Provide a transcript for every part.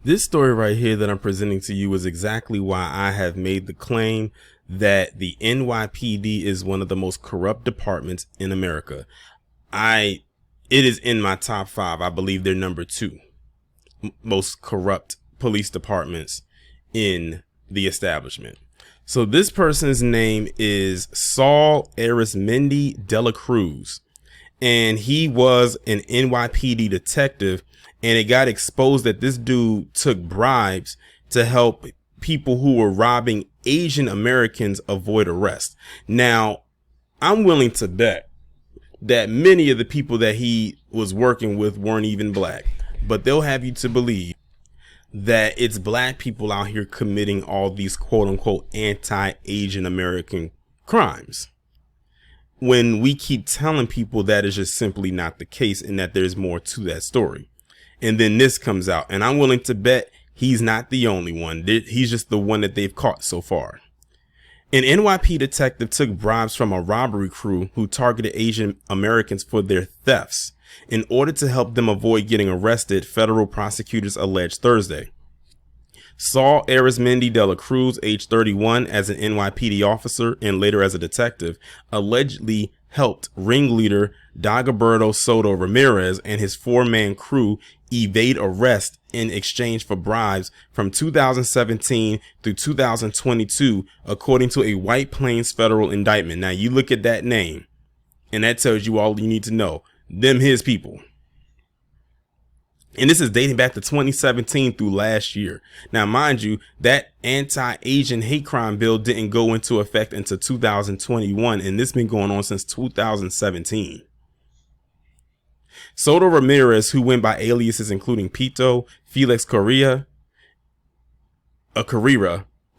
This story right here that I'm presenting to you is exactly why I have made the claim that the NYPD is one of the most corrupt departments in America. It is in my top 5. I believe they're number 2 most corrupt police departments in the establishment. So this person's name is Saul Arismendi de la Cruz, and he was an NYPD detective, and it got exposed that this dude took bribes to help people who were robbing Asian Americans avoid arrest. Now, I'm willing to bet that many of the people that he was working with weren't even black, but they'll have you to believe that it's black people out here committing all these quote unquote anti-Asian American crimes, when we keep telling people that is just simply not the case and that there's more to that story. And then this comes out, and I'm willing to bet he's not the only one. He's just the one that they've caught so far. An NYPD detective took bribes from a robbery crew who targeted Asian Americans for their thefts in order to help them avoid getting arrested, federal prosecutors alleged Thursday. Saul Arismendi de la Cruz, age 31, as an NYPD officer and later as a detective, allegedly helped ringleader Dagoberto Soto Ramirez and his 4-man crew evade arrest in exchange for bribes from 2017 through 2022, according to a White Plains federal indictment. Now, you look at that name, and that tells you all you need to know. Them his people. And this is dating back to 2017 through last year. Now, mind you, that anti-Asian hate crime bill didn't go into effect until 2021, and this has been going on since 2017. Soto Ramirez, who went by aliases including Pito, Felix Carrera,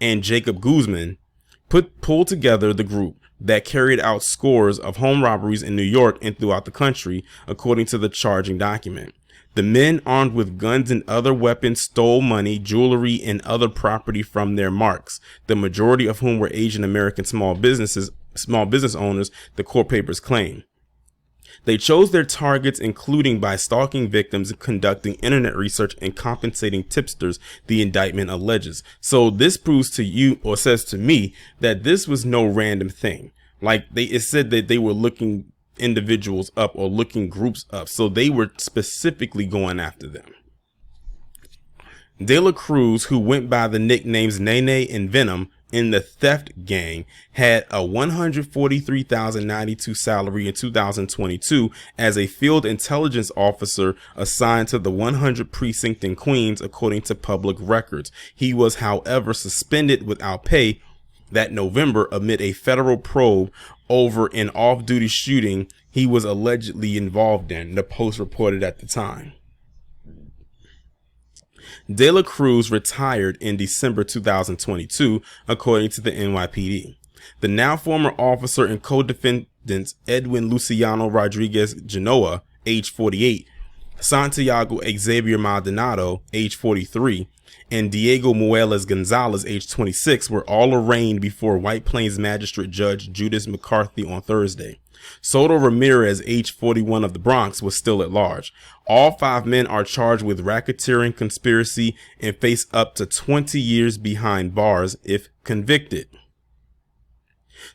and Jacob Guzman, pulled together the group that carried out scores of home robberies in New York and throughout the country, according to the charging document. The men, armed with guns and other weapons, stole money, jewelry, and other property from their marks, the majority of whom were Asian American small business owners, the court papers claim. They chose their targets, including by stalking victims, conducting internet research, and compensating tipsters, the indictment alleges. So this proves to you, or says to me, that this was no random thing. Like it said that they were looking individuals up or looking groups up. So they were specifically going after them. De la Cruz, who went by the nicknames Nene and Venom in the theft gang, had a $143,092 salary in 2022 as a field intelligence officer assigned to the 100 precinct in Queens, according to public records. He was, however, suspended without pay that November amid a federal probe over an off-duty shooting he was allegedly involved in, the Post reported at the time. De la Cruz retired in December 2022, according to the NYPD. The now former officer and co-defendants Edwin Luciano Rodriguez Genoa, age 48, Santiago Xavier Maldonado, age 43, and Diego Muelas Gonzalez, age 26, were all arraigned before White Plains Magistrate Judge Judith McCarthy on Thursday. Soto Ramirez, age 41 of the Bronx, was still at large. All 5 men are charged with racketeering, conspiracy, and face up to 20 years behind bars if convicted.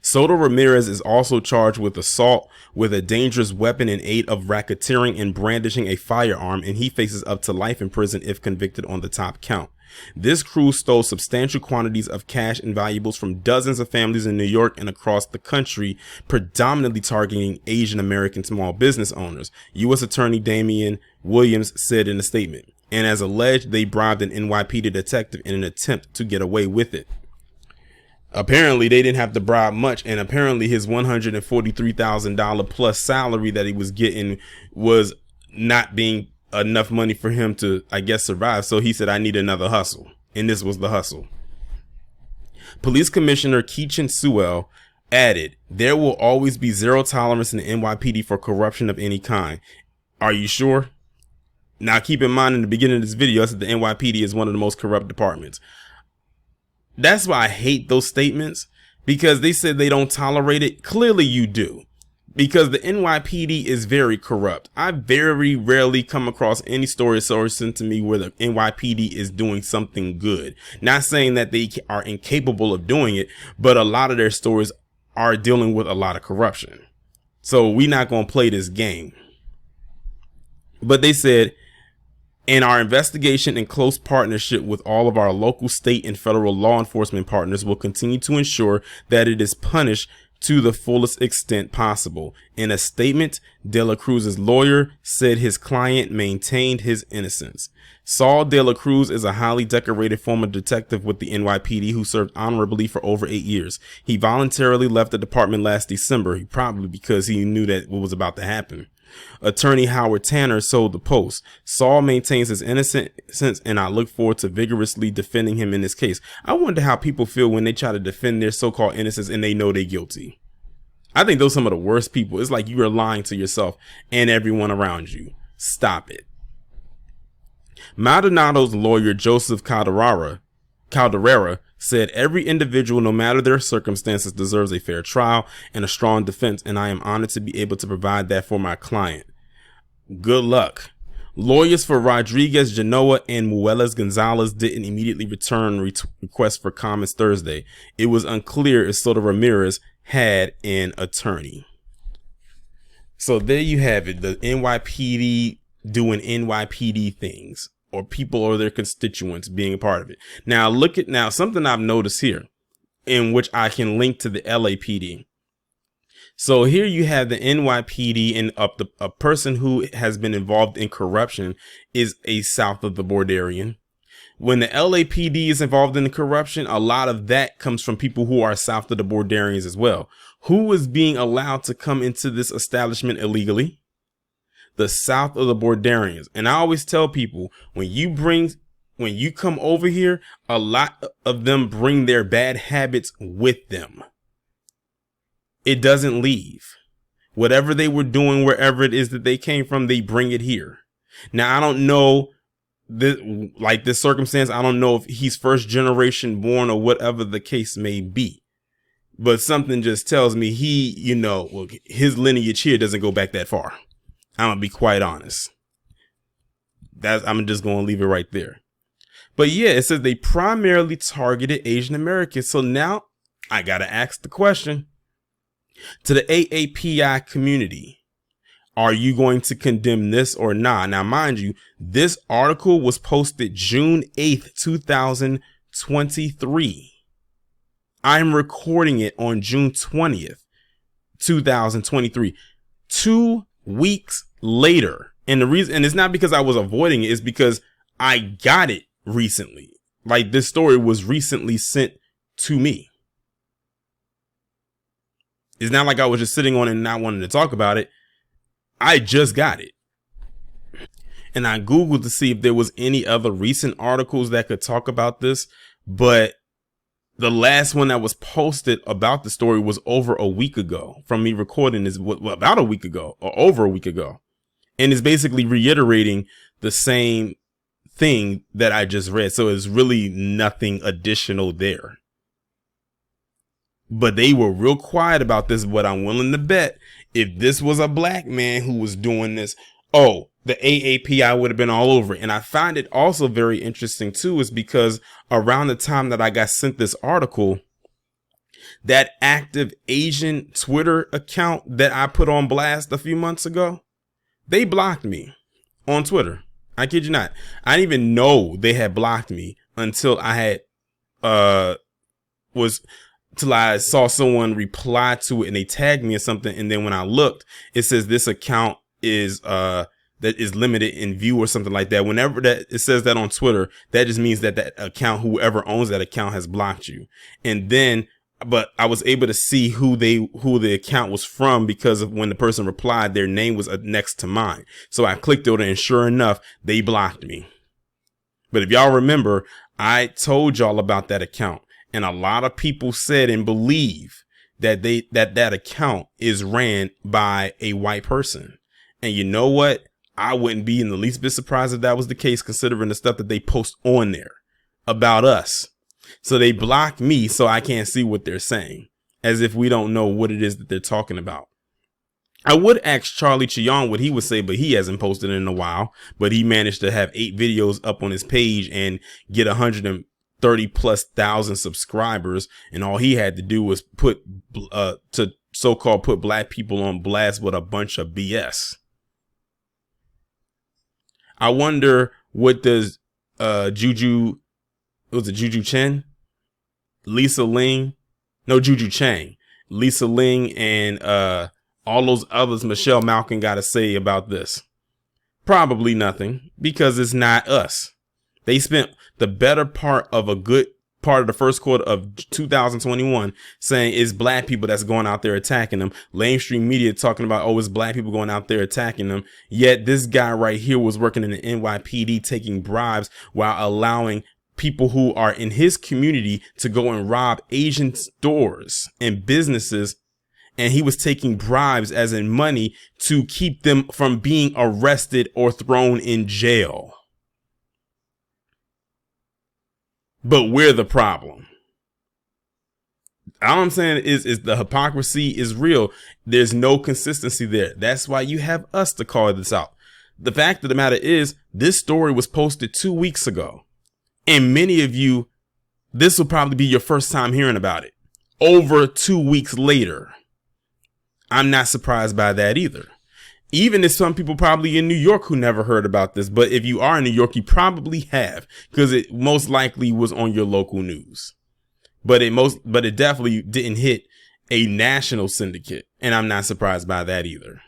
Soto Ramirez is also charged with assault with a dangerous weapon in aid of racketeering and brandishing a firearm, and he faces up to life in prison if convicted on the top count. This crew stole substantial quantities of cash and valuables from dozens of families in New York and across the country, predominantly targeting Asian American small business owners, U.S. Attorney Damian Williams said in a statement. And as alleged, they bribed an NYPD detective in an attempt to get away with it. Apparently, they didn't have to bribe much, and apparently his $143,000 plus salary that he was getting was not being enough money for him to, I guess, survive. So he said, I need another hustle. And this was the hustle. Police Commissioner Keechan Sewell added, there will always be zero tolerance in the NYPD for corruption of any kind. Are you sure? Now, keep in mind, in the beginning of this video, I said the NYPD is one of the most corrupt departments. That's why I hate those statements, because they said they don't tolerate it. Clearly you do. because the NYPD is very corrupt. I very rarely come across any story sent to me where the NYPD is doing something good. Not saying that they are incapable of doing it, but a lot of their stories are dealing with a lot of corruption. So we're not going to play this game. But they said, in our investigation in close partnership with all of our local, state, and federal law enforcement partners, will continue to ensure that it is punished to the fullest extent possible. In a statement, De La Cruz's lawyer said his client maintained his innocence. Saul De La Cruz is a highly decorated former detective with the NYPD who served honorably for over 8 years. He voluntarily left the department last December, probably because he knew that what was about to happen. Attorney Howard Tanner sold the Post. Saul maintains his innocence, and I look forward to vigorously defending him in this case. I wonder how people feel when they try to defend their so-called innocence and they know they're guilty. I think those are some of the worst people. It's like you are lying to yourself and everyone around you. Stop it. Maldonado's lawyer, Joseph Calderera, said every individual, no matter their circumstances, deserves a fair trial and a strong defense, and I am honored to be able to provide that for my client. Good luck. Lawyers for Rodriguez, Genoa, and Muelas Gonzalez didn't immediately return requests for comments Thursday. It was unclear if Soto Ramirez had an attorney. So there you have it, the NYPD doing NYPD things, or people or their constituents being a part of it. Now something I've noticed here, in which I can link to the LAPD. So here you have the NYPD, and a person who has been involved in corruption is a south of the Borderian. When the LAPD is involved in the corruption, a lot of that comes from people who are south of the Borderians as well. Who is being allowed to come into this establishment illegally? The south of the Borderians. And I always tell people, when you come over here, a lot of them bring their bad habits with them. It doesn't leave. Whatever they were doing, wherever it is that they came from, they bring it here. Now, I don't know this circumstance. I don't know if he's first generation born or whatever the case may be. But something just tells me his lineage here doesn't go back that far. I'm going to be quite honest. I'm just going to leave it right there. But yeah, it says they primarily targeted Asian Americans. So now I got to ask the question to the AAPI community. Are you going to condemn this or not? Now, mind you, this article was posted June 8th, 2023. I'm recording it on June 20th, 2023. 2 weeks later. And the reason, and it's not because I was avoiding it, it's because I got it recently. Like, this story was recently sent to me. It's not like I was just sitting on it and not wanting to talk about it. I just got it. And I Googled to see if there was any other recent articles that could talk about this, but the last one that was posted about the story was over a week ago from me recording this, about a week ago or over a week ago. And it's basically reiterating the same thing that I just read. So it's really nothing additional there. But they were real quiet about this. But I'm willing to bet if this was a black man who was doing this, the AAPI would have been all over it. And I find it also very interesting, too, is because around the time that I got sent this article, that active Asian Twitter account that I put on blast a few months ago, they blocked me on Twitter. I kid you not. I didn't even know they had blocked me until I saw someone reply to it and they tagged me or something. And then when I looked, it says this account is that is limited in view or something like that. Whenever that it says that on Twitter, that just means that that account, whoever owns that account, has blocked you. And then, but I was able to see who the account was from because of when the person replied, their name was next to mine. So I clicked on it and sure enough, they blocked me. But if y'all remember, I told y'all about that account, and a lot of people said and believe that that account is ran by a white person. And you know what? I wouldn't be in the least bit surprised if that was the case, considering the stuff that they post on there about us. So they block me so I can't see what they're saying, as if we don't know what it is that they're talking about. I would ask Charlie Chion what he would say, but he hasn't posted in a while. But he managed to have 8 videos up on his page and get 130,000+ subscribers. And all he had to do was put black people on blast with a bunch of BS. I wonder what does Juju Chen? Juju Chang, Lisa Ling, and all those others Michelle Malkin got to say about this. Probably nothing, because it's not us. They spent the better part of a good part of the first quarter of 2021 saying it's black people that's going out there attacking them. Mainstream media talking about, oh, it's black people going out there attacking them. Yet this guy right here was working in the NYPD taking bribes while allowing people who are in his community to go and rob Asian stores and businesses. And he was taking bribes, as in money, to keep them from being arrested or thrown in jail. But we're the problem. All I'm saying is the hypocrisy is real. There's no consistency there. That's why you have us to call this out. The fact of the matter is, this story was posted 2 weeks ago. And many of you, this will probably be your first time hearing about it. Over 2 weeks later. I'm not surprised by that either. Even if some people probably in New York who never heard about this. But if you are in New York, you probably have, because it most likely was on your local news. But it definitely didn't hit a national syndicate. And I'm not surprised by that either.